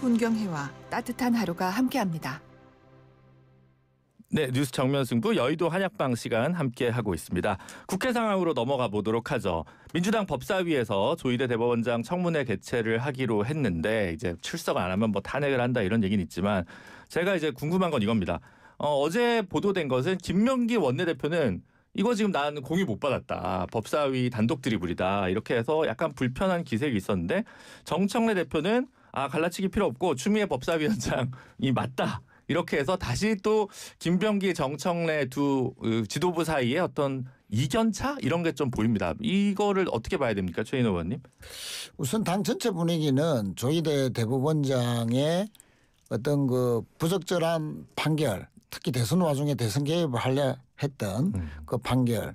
군경회와 따뜻한 하루가 함께합니다. 네, 뉴스 정면 승부 여의도 한약방 시간 함께하고 있습니다. 국회 상황으로 넘어가 보도록 하죠. 민주당 법사위에서 조희대 대법원장 청문회 개최를 하기로 했는데 이제 출석 안 하면 뭐 탄핵을 한다 이런 얘기는 있지만 제가 이제 궁금한 건 이겁니다. 어제 보도된 것은 김명기 원내대표는 이거 지금 나는 공유 못 받았다. 법사위 단독 드리블이다. 이렇게 해서 약간 불편한 기색이 있었는데 정청래 대표는 갈라치기 필요 없고 추미애 법사위원장이 맞다. 이렇게 해서 다시 또 김병기, 정청래 두 지도부 사이에 어떤 이견차 이런 게 좀 보입니다. 이거를 어떻게 봐야 됩니까, 최인호 의원님? 우선 당 전체 분위기는 조희대 대법원장의 어떤 그 부적절한 판결, 특히 대선 와중에 대선 개입을 하려 했던 그 판결,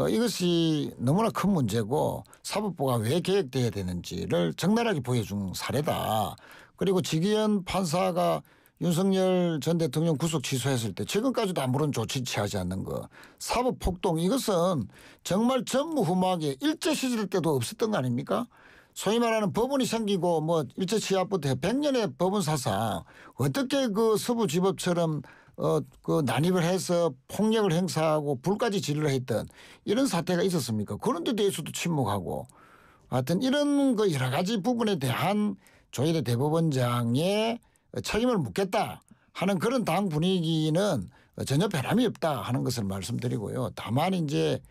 이것이 너무나 큰 문제고 사법부가 왜 개혁돼야 되는지를 적나라하게 보여준 사례다. 그리고 지기현 판사가 윤석열 전 대통령 구속 취소했을 때 지금까지도 아무런 조치 취하지 않는 거. 사법 폭동 이것은 정말 전무후무하게 일제 시절 때도 없었던 거 아닙니까? 소위 말하는 법원이 생기고 뭐 일제 치하부터 100년의 법원 사상 어떻게 그 서부지법처럼 그 난입을 해서 폭력을 행사하고 불까지 지르려 했던 이런 사태가 있었습니까? 그런 데 대해서도 침묵하고 하여튼 이런 그 여러 가지 부분에 대한 조희대 대법원장의 책임을 묻겠다 하는 그런 당 분위기는 전혀 변함이 없다 하는 것을 말씀드리고요. 다만 이제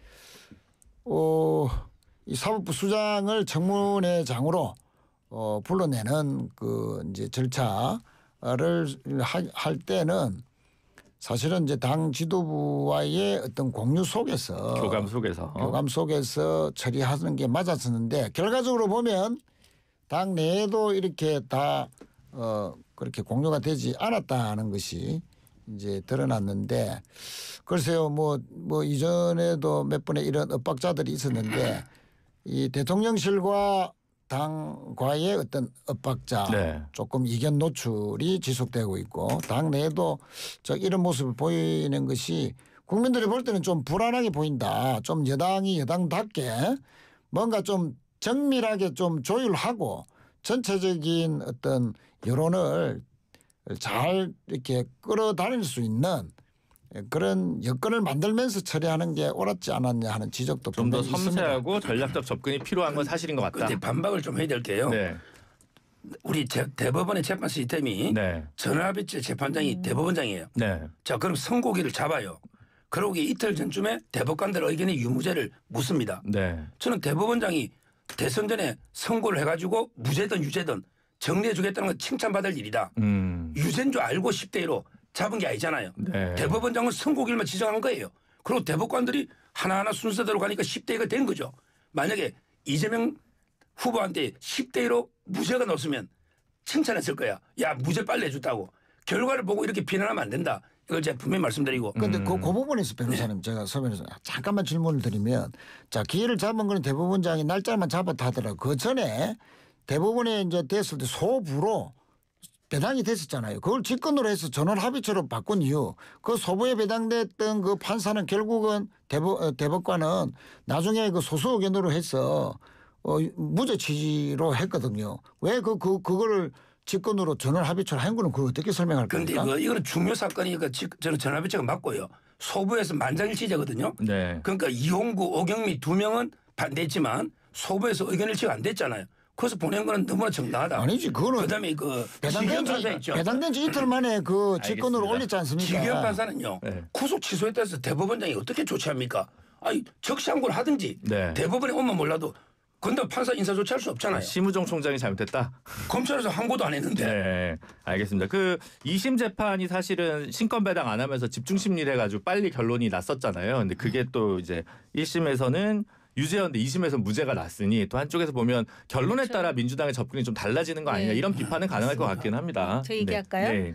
이 사법부 수장을 청문회장으로 불러내는 그 이제 절차를 할 때는 사실은 이제 당 지도부와의 어떤 공유 속에서 교감 속에서 처리하는 게 맞았었는데 결과적으로 보면 당 내에도 이렇게 다 그렇게 공유가 되지 않았다는 것이 이제 드러났는데 글쎄요 뭐 이전에도 몇 번의 이런 엇박자들이 있었는데 이 대통령실과 당과의 어떤 엇박자 조금 이견 노출이 지속되고 있고 당 내에도 이런 모습을 보이는 것이 국민들이 볼 때는 좀 불안하게 보인다. 좀 여당이 여당답게 뭔가 좀 정밀하게 좀 조율하고 전체적인 어떤 여론을 잘 이렇게 끌어다닐 수 있는 그런 여건을 만들면서 처리하는 게 옳았지 않았냐 하는 지적도 좀 더 섬세하고 전략적 접근이 필요한 건 사실인 것 같다. 근데 반박을 좀 해야 될 게요. 네. 우리 대법원의 재판 시스템이 전원합의체 재판장이 대법원장이에요. 네. 자 그럼 선고기를 잡아요. 그러고 이틀 전쯤에 대법관들 의견의 유무죄를 묻습니다. 네. 저는 대법원장이 대선 전에 선고를 해가지고 무죄든 유죄든 정리해 주겠다는 건 칭찬받을 일이다. 유죄인 줄 알고 10대 1로 잡은 게 아니잖아요. 네. 대법원장은 선고일만 지정한 거예요. 그리고 대법관들이 하나하나 순서대로 가니까 10대 1가 된 거죠. 만약에 이재명 후보한테 10대 1로 무죄가 넣었으면 칭찬했을 거야. 야 무죄 빨리 해줬다고. 결과를 보고 이렇게 비난하면 안 된다. 이걸 제가 분명히 말씀드리고. 그런데 그 부분에서 변호사님 제가 서면에서 잠깐만 질문을 드리면 자 기회를 잡은 거는 대법원장이 날짜만 잡았다 하더라도 그 전에 대법원에 이제 됐을 때 소부로 배당이 됐었잖아요. 그걸 직권으로 해서 전원 합의체로 바꾼 이유 그 소부에 배당됐던 그 판사는 결국은 대법관은 나중에 그 소수 의견으로 해서 무죄 취지로 했거든요. 왜 그거를 직권으로 전원 합의체로 한 거는 그걸 어떻게 설명할 겁니까? 그런데 이거는 중요 사건이니까 저는 전원 합의체가 맞고요. 소부에서 만장일치제거든요. 네. 그러니까 이홍구, 오경미 두 명은 반대했지만 소부에서 의견 일치가 안 됐잖아요. 그래서 보낸 거는 너무나 정당하다. 아니지 그거는 그다음에 그 배당된 지 이틀 만에 그 직권으로 올렸지 않습니까? 지기현 판사는요. 구속 취소했다 해서 대법원장이 어떻게 조치합니까? 아니 적시항고를 하든지 대법원에 오면 몰라도 근데 판사 인사 조치할 수 없잖아요. 심우정 총장이 잘못했다. 검찰에서 항고도 안 했는데. 네, 알겠습니다. 그 2심 재판이 사실은 신권 배당 안 하면서 집중 심리를 해가지고 빨리 결론이 났었잖아요. 근데 그게 또 이제 1심에서는 유죄였는데 2심에서 무죄가 났으니 또 한쪽에서 보면 결론에 따라 민주당의 접근이 좀 달라지는 거 아니냐 이런 비판은 가능할 것 같긴 합니다. 저 얘기할까요?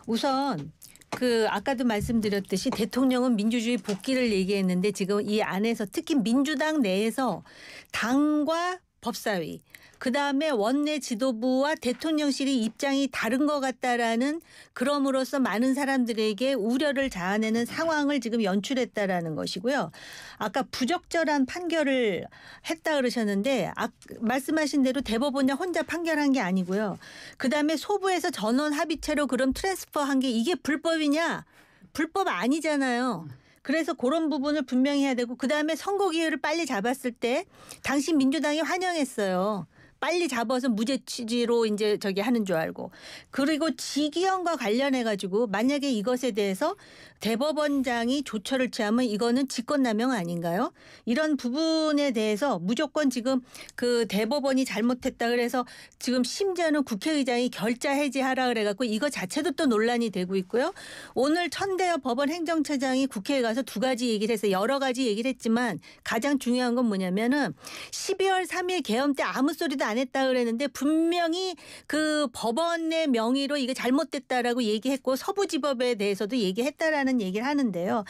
우선 그 아까도 말씀드렸듯이 대통령은 민주주의 복귀를 얘기했는데 지금 이 안에서 특히 민주당 내에서 당과 법사위 그다음에 원내 지도부와 대통령실이 입장이 다른 것 같다라는 그럼으로써 많은 사람들에게 우려를 자아내는 상황을 지금 연출했다라는 것이고요. 아까 부적절한 판결을 했다 그러셨는데 말씀하신 대로 대법원장 혼자 판결한 게 아니고요. 그다음에 소부에서 전원 합의체로 그럼 트랜스퍼한 게 이게 불법이냐? 불법 아니잖아요. 그래서 그런 부분을 분명히 해야 되고 그다음에 선고 기회를 빨리 잡았을 때 당시 민주당이 환영했어요. 빨리 잡아서 무죄 취지로 이제 저기 하는 줄 알고. 그리고 지기현과 관련해 가지고 만약에 이것에 대해서 대법원장이 조처를 취하면 이거는 직권남용 아닌가요? 이런 부분에 대해서 무조건 지금 그 대법원이 잘못했다 그래서 지금 심지어는 국회의장이 결자 해지하라 그래갖고 이거 자체도 또 논란이 되고 있고요. 오늘 천대엽 법원 행정처장이 국회에 가서 두 가지 얘기를 해서 여러 가지 얘기를 했지만 가장 중요한 건 뭐냐면은 12월 3일 계엄 때 아무 소리도 안 했다 그랬는데 분명히 그 법원의 명의로 이게 잘못됐다라고 얘기했고 서부지법에 대해서도 얘기했다라는 얘기를 하는데요.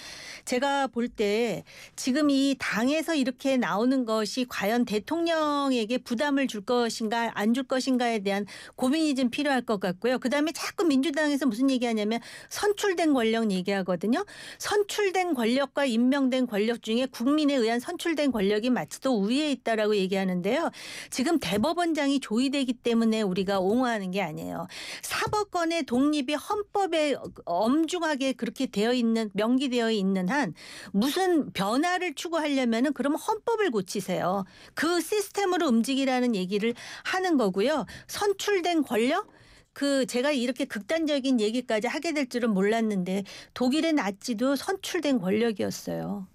제가 볼 때 지금 이 당에서 이렇게 나오는 것이 과연 대통령에게 부담을 줄 것인가 안 줄 것인가에 대한 고민이 좀 필요할 것 같고요. 그다음에 자꾸 민주당에서 무슨 얘기하냐면 선출된 권력 얘기하거든요. 선출된 권력과 임명된 권력 중에 국민에 의한 선출된 권력이 마치 또 우위에 있다라고 얘기하는데요. 지금 대법원장이 조의되기 때문에 우리가 옹호하는 게 아니에요. 사법권의 독립이 헌법에 엄중하게 그렇게 되어 있는 명기되어 있는 한 무슨 변화를 추구하려면은 그러면 헌법을 고치세요. 그 시스템으로 움직이라는 얘기를 하는 거고요. 선출된 권력? 제가 이렇게 극단적인 얘기까지 하게 될 줄은 몰랐는데 독일의 나치도 선출된 권력이었어요.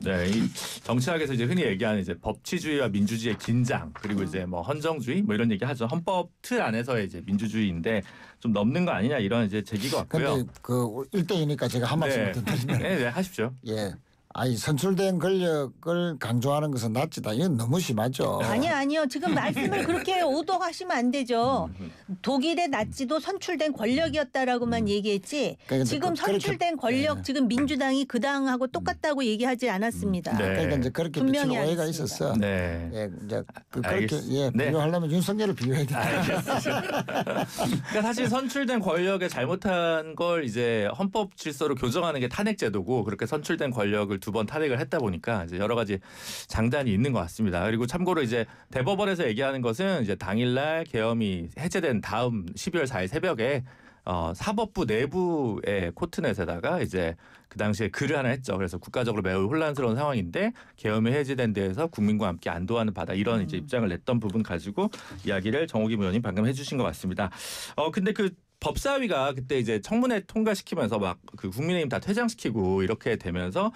네, 이 정치학에서 이제 흔히 얘기하는 이제 법치주의와 민주주의의 긴장 그리고 이제 뭐 헌정주의 뭐 이런 얘기 하죠. 헌법 틀 안에서의 이제 민주주의인데 좀 넘는 거 아니냐 이런 이제 제기가 왔고요. 근데 그 1대이니까 제가 한 말씀 더 드리면 네, 하십시오. 예. 아니 선출된 권력을 강조하는 것은 낫지다. 이건 너무 심하죠. 아니요. 지금 말씀을 그렇게 오도하시면 안 되죠. 독일의 나치도 선출된 권력이었다라고만 얘기했지. 그러니까 지금 선출된 권력 지금 민주당이 그 당하고 똑같다고 얘기하지 않았습니다. 네. 그러니까 이제 그렇게 비치는 오해가 있었어. 네. 예, 이제 그렇게 비교하려면 윤석열을 비교해야 된다. 알겠습니다. 그러니까 사실 선출된 권력에 잘못한 걸 이제 헌법 질서로 교정하는 게 탄핵제도고 그렇게 선출된 권력을 2번 탄핵을 했다 보니까 이제 여러 가지 장단이 있는 것 같습니다. 그리고 참고로 이제 대법원에서 얘기하는 것은 이제 당일날 계엄이 해제된 다음 12월 4일 새벽에 사법부 내부의 코트넷에다가 이제 그 당시에 글을 하나 했죠. 그래서 국가적으로 매우 혼란스러운 상황인데 계엄이 해제된 데에서 국민과 함께 안도하는 바다 이런 이제 입장을 냈던 부분 가지고 이야기를 정호기 의원님 방금 해주신 것 같습니다. 근데 그 법사위가 그때 이제 청문회 통과시키면서 막 그 국민의힘 다 퇴장시키고 이렇게 되면서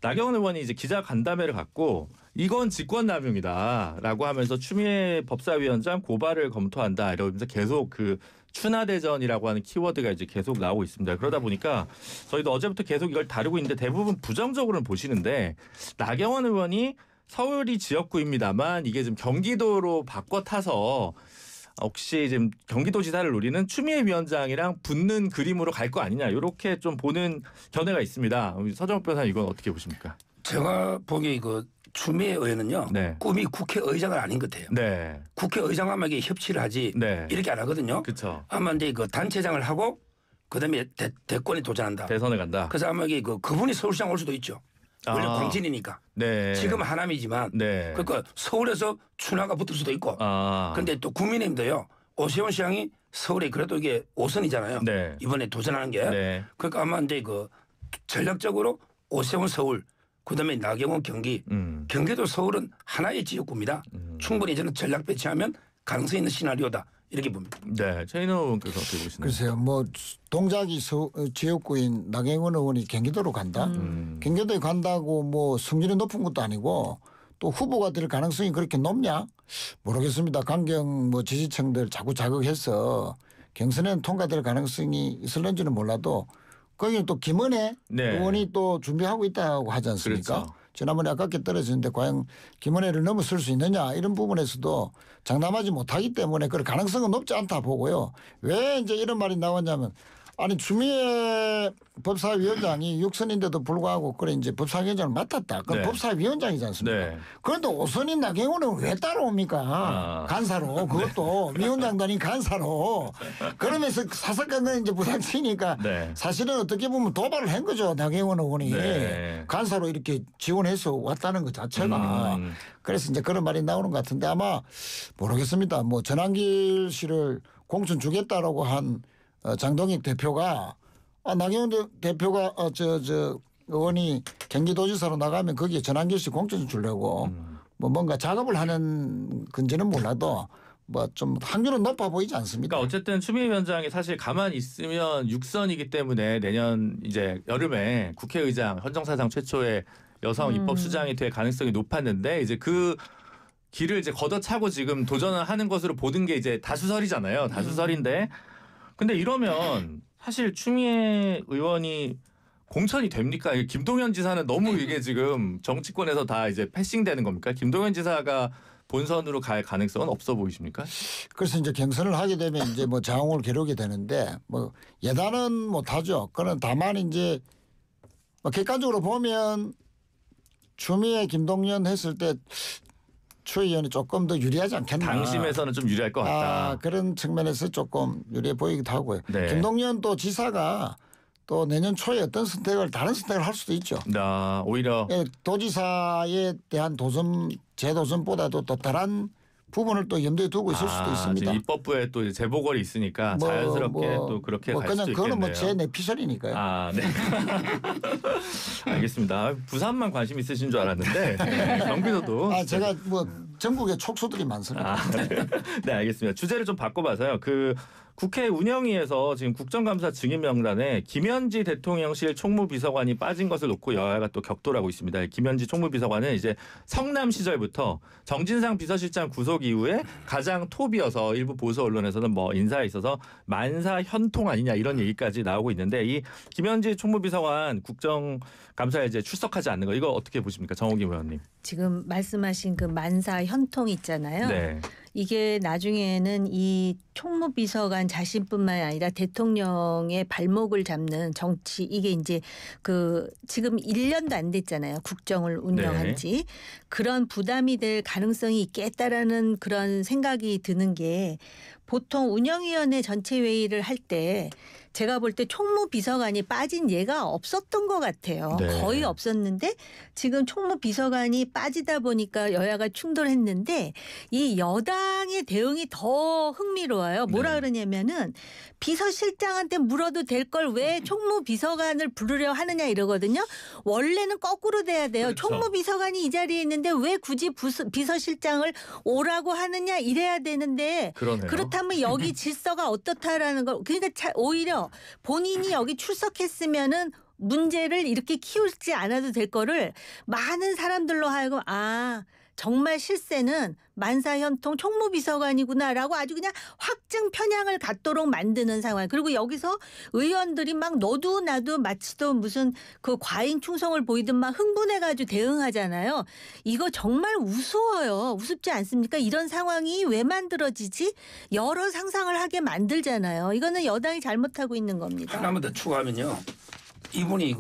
나경원 의원이 이제 기자 간담회를 갖고 이건 직권남용이다라고 하면서 추미애 법사위원장 고발을 검토한다 이러면서 계속 그 추나대전이라고 하는 키워드가 이제 계속 나오고 있습니다. 그러다 보니까 저희도 어제부터 계속 이걸 다루고 있는데 대부분 부정적으로는 보시는데 나경원 의원이 서울이 지역구입니다만 이게 좀 경기도로 바꿔 타서 혹시 지금 경기도지사를 노리는 추미애 위원장이랑 붙는 그림으로 갈 거 아니냐 이렇게 좀 보는 견해가 있습니다. 서정욱 변호사님 이건 어떻게 보십니까? 제가 보기에 그 추미애 의원은요. 네. 꿈이 국회의장은 아닌 것 같아요. 네. 국회의장함에게 협치를 하지 네. 이렇게 안 하거든요. 그렇죠. 아마 이제 그 단체장을 하고 그다음에 대권에 도전한다. 대선에 간다. 그래서 아마 이게 그분이 서울시장 올 수도 있죠. 원래 광진이니까. 네. 지금 하남이지만 네. 그러니까 서울에서 추나가 붙을 수도 있고. 그런데 또 국민의힘도요. 오세훈 시장이 서울에 그래도 이게 5선이잖아요. 네. 이번에 도전하는 게. 네. 그러니까 아마 이제 그 전략적으로 오세훈 서울 그다음에 나경원 경기. 경기도 서울은 하나의 지역구입니다. 충분히 저는 전략 배치하면 가능성 있는 시나리오다. 이렇게 봅니다. 네, 최인호 의원께서 어떻게 보시나요? 글쎄요, 뭐 동작이 지역구인 나경원 의원이 경기도로 간다. 경기도에 간다고 뭐 성질이 높은 것도 아니고 또 후보가 될 가능성이 그렇게 높냐? 모르겠습니다. 강경 뭐 지지층들 자꾸 자극해서 경선에는 통과될 가능성이 있을는지는 몰라도 거기 또 김은혜 의원이 또 준비하고 있다고 하지 않습니까? 그렇죠. 지난번에 아깝게 떨어지는데 과연 김은혜를 넘어설 수 있느냐 이런 부분에서도 장담하지 못하기 때문에 그럴 가능성은 높지 않다 보고요. 왜 이제 이런 말이 나왔냐면 아니 추미애 법사위원장이 육선인데도 불구하고 그래 이제 법사위원장을 맡았다. 그건 네. 법사위원장이지 않습니까? 네. 그런데 5선인 나경원은 왜 따라옵니까? 간사로 그것도 위원장도 아닌 간사로 그러면서 사석간은 이제 부닥치니까 네. 사실은 어떻게 보면 도발을 한 거죠. 나경원 의원이 네. 간사로 이렇게 지원해서 왔다는 것 자체가 그래서 이제 그런 말이 나오는 것 같은데 아마 모르겠습니다. 뭐 전환길 씨를 공천 주겠다라고 한 장동익 대표가 나경원 대표가 의원이 경기도지사로 나가면 거기에 전환길 씨 공천 주려고 뭐 뭔가 작업을 하는 건지는 몰라도 뭐 좀 확률은 높아 보이지 않습니다. 그러니까 어쨌든 추미애 위원장이 사실 가만히 있으면 6선이기 때문에 내년 이제 여름에 국회의장 헌정사상 최초의 여성 입법 수장이 될 가능성이 높았는데 이제 그 길을 이제 걷어차고 지금 도전을 하는 것으로 보는 게 이제 다수설이잖아요. 다수설인데 근데 이러면 사실 추미애 의원이 공천이 됩니까? 김동연 지사는 너무 이게 지금 정치권에서 다 이제 패싱되는 겁니까? 김동연 지사가 본선으로 갈 가능성은 없어 보이십니까? 그래서 이제 경선을 하게 되면 이제 뭐 자웅을 겨루게 되는데 뭐 예단은 못하죠. 그런 다만 이제 뭐 객관적으로 보면 추미애 김동연 했을 때 추 의원이 조금 더 유리하지 않겠나. 당심에서는 좀 유리할 것 같다. 그런 측면에서 조금 유리해 보이기도 하고요. 네. 김동연 또 지사가 또 내년 초에 어떤 다른 선택을 할 수도 있죠. 오히려 도지사에 대한 재도전보다도 또 다른 부분을 또 염두에 두고 있을 수도 있습니다. 지금 입법부에 또 재보궐이 있으니까 자연스럽게 또 그렇게 갈 수도 있겠네요. 그거는 뭐 제 내피셜이니까요. 네. 알겠습니다. 부산만 관심 있으신 줄 알았는데 경기도도. 제가 뭐 전국에 촉수들이 많습니다. 네, 알겠습니다. 주제를 좀 바꿔봐서요. 국회 운영위에서 지금 국정감사 증인 명단에 김현지 대통령실 총무비서관이 빠진 것을 놓고 여야가 또 격돌하고 있습니다. 김현지 총무비서관은 이제 성남 시절부터 정진상 비서실장 구속 이후에 가장 톱이어서 일부 보수 언론에서는 뭐 인사에 있어서 만사 현통 아니냐 이런 얘기까지 나오고 있는데 이 김현지 총무비서관 국정감사에 이제 출석하지 않는 거 이거 어떻게 보십니까, 정호김 의원님? 지금 말씀하신 그 만사 현통 있잖아요. 네. 이게 나중에는 이 총무비서관 자신뿐만 아니라 대통령의 발목을 잡는 정치 이게 이제 지금 1년도 안 됐잖아요. 국정을 운영한 지. 그런 부담이 될 가능성이 있겠다라는 그런 생각이 드는 게 보통 운영위원회 전체 회의를 할 때 제가 볼 때 총무비서관이 빠진 예가 없었던 것 같아요. 네. 거의 없었는데 지금 총무비서관이 빠지다 보니까 여야가 충돌했는데 이 여당의 대응이 더 흥미로워요. 뭐라 그러냐면은 비서실장한테 물어도 될 걸 왜 총무비서관을 부르려 하느냐 이러거든요. 원래는 거꾸로 돼야 돼요. 그렇죠. 총무비서관이 이 자리에 있는데 왜 굳이 비서실장을 오라고 하느냐 이래야 되는데 그러네요. 그렇다면 여기 질서가 어떻다라는 걸 그러니까 오히려 본인이 여기 출석했으면은 문제를 이렇게 키우지 않아도 될 거를 많은 사람들로 하여금 정말 실세는 만사현통 총무비서관이구나라고 아주 그냥 확증 편향을 갖도록 만드는 상황. 그리고 여기서 의원들이 막 너도 나도 마치도 무슨 그 과잉 충성을 보이든 막 흥분해가지고 대응하잖아요. 이거 정말 우스워요. 우습지 않습니까? 이런 상황이 왜 만들어지지? 여러 상상을 하게 만들잖아요. 이거는 여당이 잘못하고 있는 겁니다. 하나만 더 추가하면요. 이분이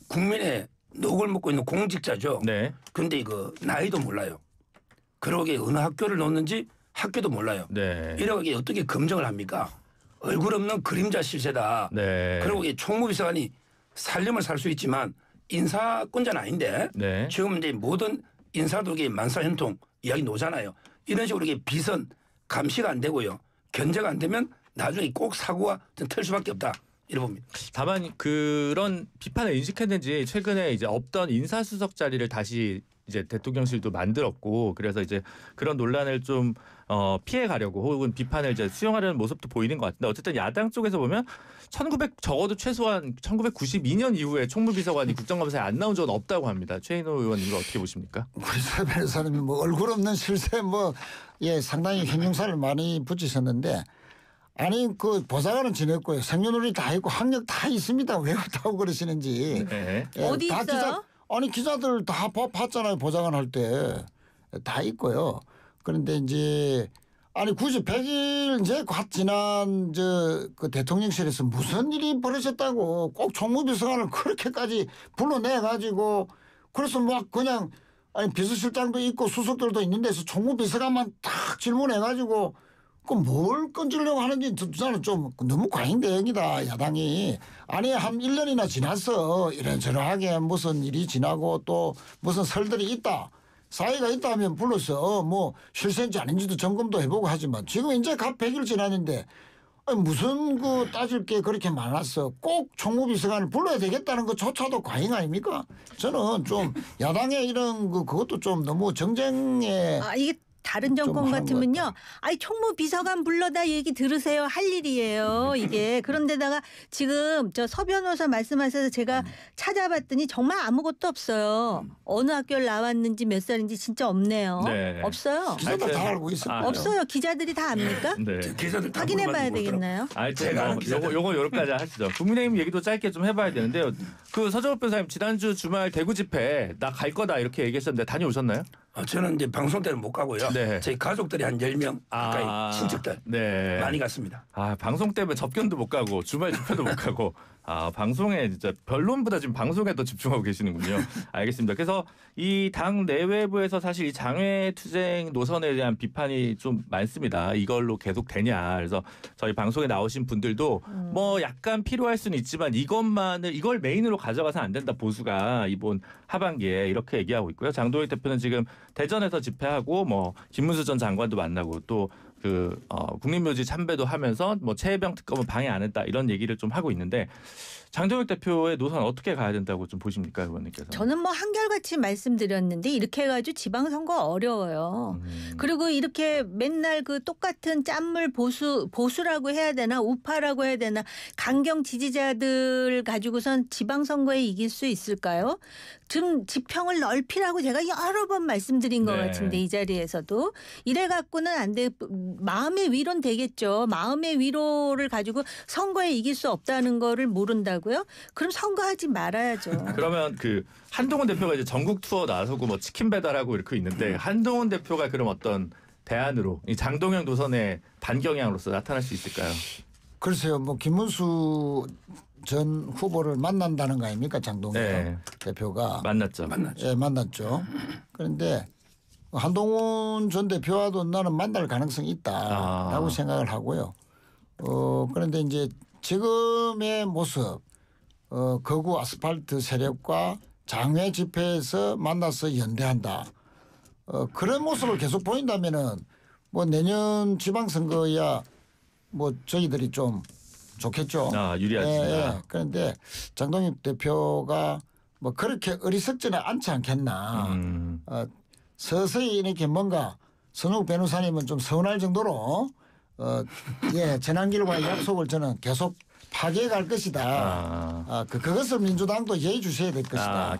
국민의 녹을 먹고 있는 공직자죠. 네. 근데 나이도 몰라요. 그러게 어느 학교를 넣었는지 학교도 몰라요. 네. 이러게 어떻게 검증을 합니까? 얼굴 없는 그림자 실세다. 네. 그리고 이 총무비서관이 살림을 살 수 있지만 인사권자는 아닌데 네. 지금 이제 모든 인사들에게 만사현통 이야기 놓잖아요. 이런 식으로 이게 비선 감시가 안 되고요. 견제가 안 되면 나중에 꼭 사고가 틀 수밖에 없다. 이래 봅니다. 다만 그런 비판을 인식했는지 최근에 이제 없던 인사수석 자리를 다시 이제 대통령실도 만들었고 그래서 이제 그런 논란을 좀 피해 가려고 혹은 비판을 이제 수용하려는 모습도 보이는 것 같은데 어쨌든 야당 쪽에서 보면 적어도 최소한 1992년 이후에 총무비서관이 국정감사에 안 나온 적은 없다고 합니다. 최인호 의원님 이거 어떻게 보십니까? 우리 변호사님이 뭐 얼굴 없는 실세 상당히 형용사를 많이 붙이셨는데 아니 그 보좌관은 지냈고요. 생년월일 다 있고 학력 다 있습니다. 왜 없다고 그러시는지. 네. 어디 있어요? 기자들 다 봤잖아요. 보좌관 할 때 다 있고요. 그런데 이제 아니 굳이 100일 이제 지난 그 대통령실에서 무슨 일이 벌어졌다고 꼭 총무비서관을 그렇게까지 불러내 가지고 그래서 막 그냥 아니 비서실장도 있고 수석들도 있는 데서 총무비서관만 딱 질문해 가지고 그 뭘 건지려고 하는지 저는 좀 너무 과잉 대응이다 야당이. 아니 한 1년이나 지났어 이런저런하게 무슨 일이 지나고 또 무슨 설들이 있다. 사이가 있다 하면 불러서 뭐 실세인지 아닌지도 점검도 해보고 하지만 지금 이제 갓 100일 지났는데 무슨 그 따질 게 그렇게 많았어. 꼭 총무비서관을 불러야 되겠다는 것조차도 과잉 아닙니까? 저는 좀 야당의 이런 그것도 좀 너무 정쟁에 이게 다른 정권 같으면요. 아니 총무비서관 불러다 얘기 들으세요 할 일이에요. 이게 그런데다가 지금 저 서 변호사 말씀하셔서 제가 찾아봤더니 정말 아무것도 없어요. 어느 학교를 나왔는지 몇 살인지 진짜 없네요. 네. 없어요. 기자들 다 알고 있어요. 없어요. 기자들이 다 압니까? 네. 기자들 다 확인해봐야 되겠나요? 제가 요거 여기까지 하시죠. 국민의힘 얘기도 짧게 좀 해봐야 되는데요. 그 서정욱 변호사님 지난주 주말 대구 집회 나 갈 거다 이렇게 얘기했었는데 다녀오셨나요? 저는 이제 방송 때는 못 가고요. 네. 저희 가족들이 한 10명 가까이 친척들 네. 많이 갔습니다. 방송 때문에 접견도 못 가고 주말 집회도 못 가고 방송에 진짜 변론보다 지금 방송에 더 집중하고 계시는군요. 알겠습니다. 그래서 이 당 내외부에서 사실 이 장외투쟁 노선에 대한 비판이 좀 많습니다. 이걸로 계속 되냐. 그래서 저희 방송에 나오신 분들도 뭐 약간 필요할 수는 있지만 이걸 메인으로 가져가서 안 된다. 보수가 이번 하반기에 이렇게 얘기하고 있고요. 장도익 대표는 지금 대전에서 집회하고 뭐 김문수 전 장관도 만나고 또 국립묘지 참배도 하면서 뭐 최혜병 특검은 방해 안 했다 이런 얘기를 좀 하고 있는데 장도익 대표의 노선 어떻게 가야 된다고 좀 보십니까, 의원님께서? 저는 뭐 한결같이 말씀드렸는데 이렇게 해가지고 지방선거 어려워요. 그리고 이렇게 맨날 그 똑같은 짠물 보수라고 해야 되나 우파라고 해야 되나 강경 지지자들 가지고선 지방선거에 이길 수 있을까요? 좀 지평을 넓히라고 제가 여러 번 말씀드린 것 같은데 이 자리에서도 이래 갖고는 안 돼. 마음의 위로는 되겠죠. 마음의 위로를 가지고 선거에 이길 수 없다는 거를 모른다고요? 그럼 선거하지 말아야죠. 그러면 그 한동훈 대표가 이제 전국 투어 나서고 뭐 치킨 배달하고 이렇게 있는데 한동훈 대표가 그럼 어떤 대안으로 이 장동영 노선의 반경향으로서 나타날 수 있을까요? 글쎄요, 뭐 김문수 전 후보를 만난다는 거 아닙니까, 장동영 대표가 만났죠. 예, 만났죠. 그런데 한동훈 전 대표와도 나는 만날 가능성이 있다라고 생각을 하고요. 그런데 이제 지금의 모습, 거구 아스팔트 세력과 장외 집회에서 만나서 연대한다. 그런 모습을 계속 보인다면은 뭐 내년 지방선거야 뭐 저희들이 좀 좋겠죠. 유리하십니다. 그런데 장동익 대표가 뭐 그렇게 어리석지는 않지 않겠나. 서서히 이렇게 뭔가 선욱 변호사님은 좀 서운할 정도로 전환길과의 약속을 저는 계속 파괴할 것이다. 그것을 민주당도 예의 주셔야 될 것이다.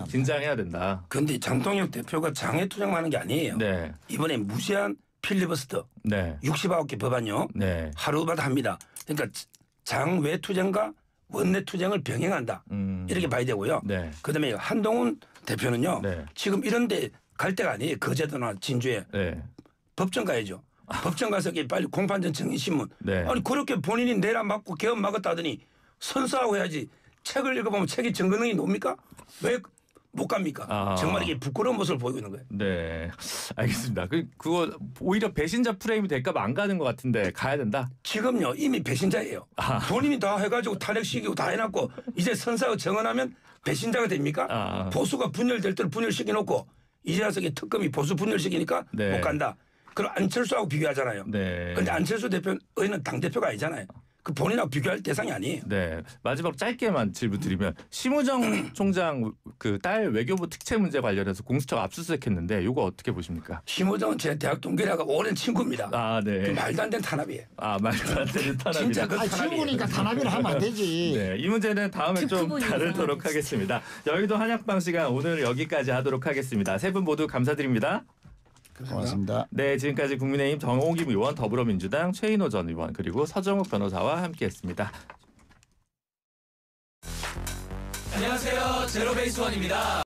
긴장해야 된다. 그런데 장동혁 대표가 장외 투쟁만 하는 게 아니에요. 네. 이번에 무시한 필리버스터 69개 법안요. 하루마다 합니다. 그러니까 장외 투쟁과 원내 투쟁을 병행한다. 이렇게 봐야 되고요. 그다음에 한동훈 대표는요. 지금 이런 데 갈 때가 아니에요. 거제도나 진주에. 법정 가야죠. 법정 가서 빨리 공판전 정의신문. 아니 그렇게 본인이 내라 맞고 개헌 막았다 하더니 선서하고 해야지. 책을 읽어보면 책이 정근능이 놉니까? 왜 못 갑니까? 정말 이게 부끄러운 모습을 보이고 있는 거예요. 네, 알겠습니다. 그거 오히려 배신자 프레임이 될까 봐 안 가는 것 같은데 가야 된다? 지금요 이미 배신자예요. 본인이 다 해가지고 탄핵시키고 다 해놨고 이제 선사하고 정언하면 배신자가 됩니까? 보수가 분열될 때를 분열시켜놓고 이제 와서 특검이 보수 분열시키니까 못 간다. 그럼 안철수하고 비교하잖아요. 그런데 안철수 대표는 당대표가 아니잖아요. 그 본인하고 비교할 대상이 아니에요. 네. 마지막 짧게만 질문 드리면 심우정 총장 그 딸 외교부 특채 문제 관련해서 공수처가 압수수색했는데 이거 어떻게 보십니까? 심우정은 제 대학 동기라가 오랜 친구입니다. 그 말도 안 되는 탄압이에요. 말도 안 되는 탄압이다. 진짜 그 친구니까 탄압이라 하면 안 되지. 네, 이 문제는 다음에 좀 다루도록 하겠습니다. 여의도 한약방 시간 오늘 여기까지 하도록 하겠습니다. 세 분 모두 감사드립니다. 고맙습니다. 네, 지금까지 국민의힘 정홍김 의원, 더불어민주당 최인호 전 의원 그리고 서정욱 변호사와 함께했습니다. 안녕하세요, 제로베이스원입니다.